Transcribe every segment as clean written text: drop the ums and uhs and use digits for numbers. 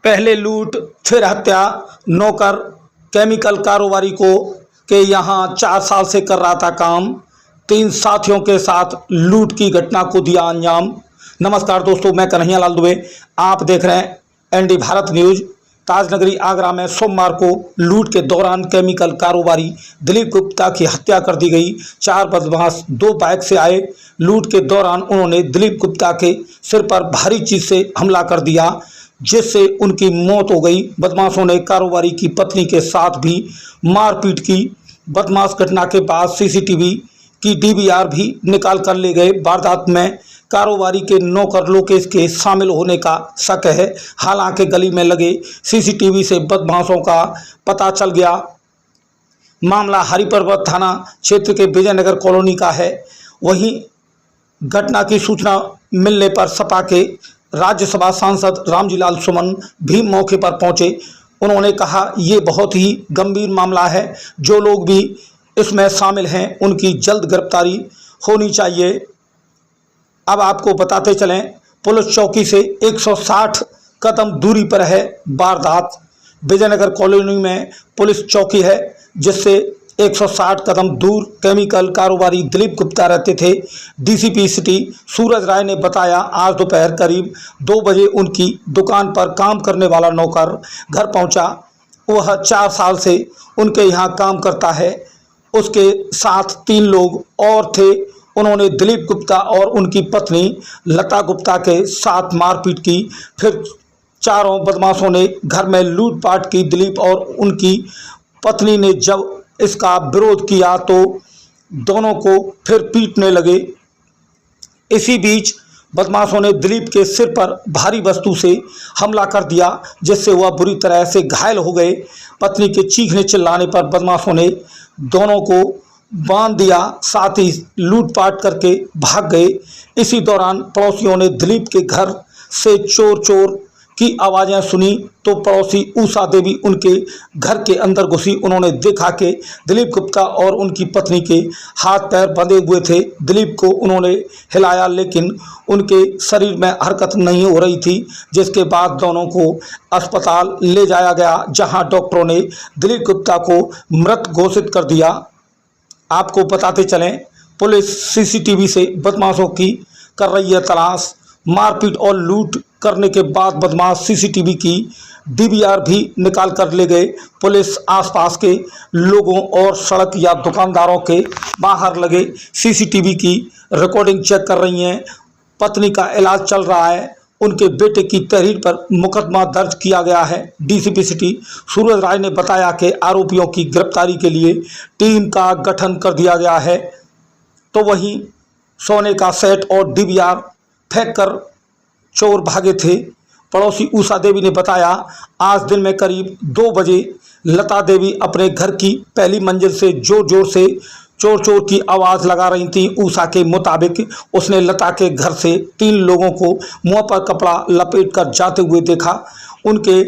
पहले लूट फिर हत्या। नौकर केमिकल कारोबारी को के यहाँ 4 साल से कर रहा था काम। 3 साथियों के साथ लूट की घटना को दिया अंजाम। नमस्कार दोस्तों, मैं कन्हैया लाल दुबे, आप देख रहे हैं एनडी भारत न्यूज। ताजनगरी आगरा में सोमवार को लूट के दौरान केमिकल कारोबारी दिलीप गुप्ता की हत्या कर दी गई। 4 बदमाश 2 बाइक से आए। लूट के दौरान उन्होंने दिलीप गुप्ता के सिर पर भारी चीज से हमला कर दिया, जिससे उनकी मौत हो गई। बदमाशों ने कारोबारी की पत्नी के साथ भी मारपीट की। बदमाश घटना के बाद सीसीटीवी की डीवीआर भी निकाल कर ले गए। वारदात में कारोबारी के नौकर लोकेश के शामिल होने का शक है। हालांकि गली में लगे सीसीटीवी से बदमाशों का पता चल गया। मामला हरिपर्वत थाना क्षेत्र के विजयनगर कॉलोनी का है। वहीं घटना की सूचना मिलने पर सपा के राज्यसभा सांसद रामजीलाल सुमन भी मौके पर पहुंचे। उन्होंने कहा, ये बहुत ही गंभीर मामला है। जो लोग भी इसमें शामिल हैं उनकी जल्द गिरफ्तारी होनी चाहिए। अब आपको बताते चलें, पुलिस चौकी से 160 कदम दूरी पर है वारदात। विजयनगर कॉलोनी में पुलिस चौकी है, जिससे 160 कदम दूर केमिकल कारोबारी दिलीप गुप्ता रहते थे। डीसीपी सिटी सूरज राय ने बताया, आज दोपहर करीब 2 बजे उनकी दुकान पर काम करने वाला नौकर घर पहुंचा। वह 4 साल से उनके यहाँ काम करता है। उसके साथ 3 लोग और थे। उन्होंने दिलीप गुप्ता और उनकी पत्नी लता गुप्ता के साथ मारपीट की। फिर चारों बदमाशों ने घर में लूटपाट की। दिलीप और उनकी पत्नी ने जब इसका विरोध किया तो दोनों को फिर पीटने लगे। इसी बीच बदमाशों ने दिलीप के सिर पर भारी वस्तु से हमला कर दिया, जिससे वह बुरी तरह से घायल हो गए। पत्नी के चीखने चिल्लाने पर बदमाशों ने दोनों को बांध दिया, साथ ही लूटपाट करके भाग गए। इसी दौरान पड़ोसियों ने दिलीप के घर से चोर चोर की आवाज़ें सुनी तो पड़ोसी उषा देवी उनके घर के अंदर घुसी। उन्होंने देखा कि दिलीप गुप्ता और उनकी पत्नी के हाथ पैर बंधे हुए थे। दिलीप को उन्होंने हिलाया, लेकिन उनके शरीर में हरकत नहीं हो रही थी, जिसके बाद दोनों को अस्पताल ले जाया गया, जहां डॉक्टरों ने दिलीप गुप्ता को मृत घोषित कर दिया। आपको बताते चलें, पुलिस सीसीटीवी से बदमाशों की कर रही है तलाश। मारपीट और लूट करने के बाद बदमाश सीसीटीवी की डीवीआर भी निकाल कर ले गए। पुलिस आसपास के लोगों और सड़क या दुकानदारों के बाहर लगे सीसीटीवी की रिकॉर्डिंग चेक कर रही है। पत्नी का इलाज चल रहा है। उनके बेटे की तहरीर पर मुकदमा दर्ज किया गया है। डीसीपी सिटी सूरज राय ने बताया कि आरोपियों की गिरफ्तारी के लिए टीम का गठन कर दिया गया है। तो वहीं सोने का सेट और डीवीआर फेंक कर चोर भागे थे। पड़ोसी उषा देवी ने बताया, आज दिन में करीब 2 बजे लता देवी अपने घर की पहली मंजिल से जोर जोर से चोर चोर की आवाज़ लगा रही थी। उषा के मुताबिक उसने लता के घर से 3 लोगों को मुंह पर कपड़ा लपेट कर जाते हुए देखा। उनके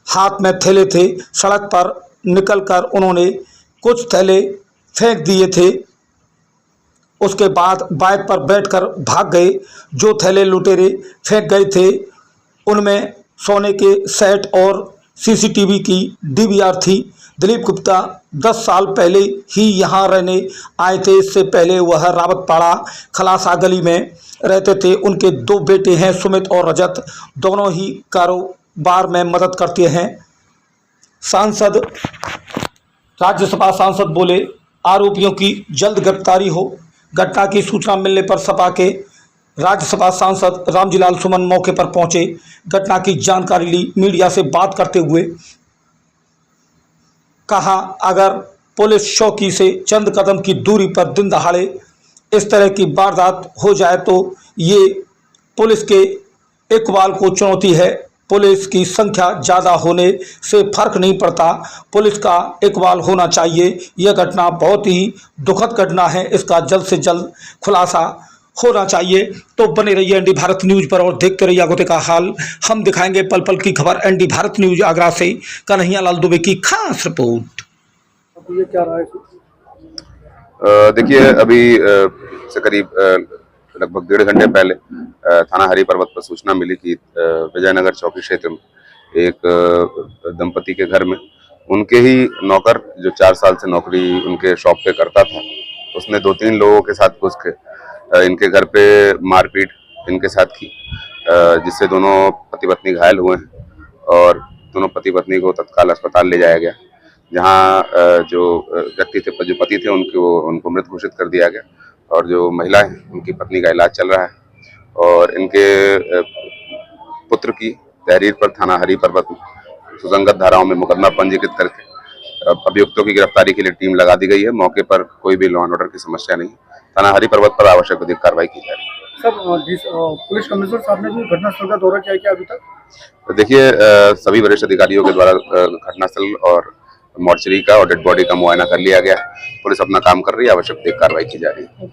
हाथ में थैले थे। सड़क पर निकलकर उन्होंने कुछ थैले फेंक दिए थे। उसके बाद बाइक पर बैठकर भाग गए। जो थैले लुटेरे फेंक गए थे उनमें सोने के सेट और सीसीटीवी की डीवीआर थी। दिलीप गुप्ता 10 साल पहले ही यहाँ रहने आए थे। इससे पहले वह रावतपाड़ा खलासा गली में रहते थे। उनके 2 बेटे हैं, सुमित और रजत। दोनों ही कारोबार में मदद करते हैं। राज्यसभा सांसद बोले, आरोपियों की जल्द गिरफ्तारी हो। घटना की सूचना मिलने पर सपा के राज्यसभा सांसद रामजीलाल सुमन मौके पर पहुंचे। घटना की जानकारी ली। मीडिया से बात करते हुए कहा, अगर पुलिस चौकी से चंद कदम की दूरी पर दिन दहाड़े इस तरह की वारदात हो जाए तो ये पुलिस के इकबाल को चुनौती है। पुलिस की संख्या ज़्यादा होने से फर्क नहीं पड़ता, पुलिस का इकबाल होना चाहिए। यह घटना बहुत ही दुखद घटना है। इसका जल्द से जल्द खुलासा होना चाहिए। तो बने रहिए एनडी भारत न्यूज पर और देखते रहिए आगोते का हाल। हम दिखाएंगे पल पल की खबर। एनडी भारत न्यूज आगरा से कन्हैया लाल दुबे की खास रिपोर्ट। ये क्या रहा है? देखिए, अभी से करीब लगभग 1.5 घंटे पहले थाना हरिपर्वत पर सूचना मिली कि विजयनगर चौकी क्षेत्र में एक दंपति के घर में उनके ही नौकर जो 4 साल से नौकरी उनके शॉप पे करता था, उसने 2-3 लोगों के साथ घुस के इनके घर पे मारपीट इनके साथ की, जिससे दोनों पति पत्नी घायल हुए हैं और दोनों पति पत्नी को तत्काल अस्पताल ले जाया गया, जहां जो व्यक्ति थे, जो पति थे, उनको मृत घोषित कर दिया गया और जो महिला है उनकी पत्नी का इलाज चल रहा है। और इनके पुत्र की तहरीर पर थाना हरी पर्वत में सुसंगत धाराओं में मुकदमा पंजीकृत करके अभियुक्तों की गिरफ्तारी के लिए टीम लगा दी गई है। मौके पर कोई भी लॉ एंड ऑर्डर की समस्या नहीं, थाना हरी पर्वत पर आवश्यक विधिक कार्रवाई की जा रही है। सब पुलिस कमिश्नर साहब ने भी घटनास्थल का दौरा किया क्या अभी तक? तो देखिए, सभी वरिष्ठ अधिकारियों के द्वारा घटनास्थल और मॉर्चरी का और डेड बॉडी का मुआयना कर लिया गया है। पुलिस अपना काम कर रही है, आवश्यक विधिक कार्रवाई की जा रही है।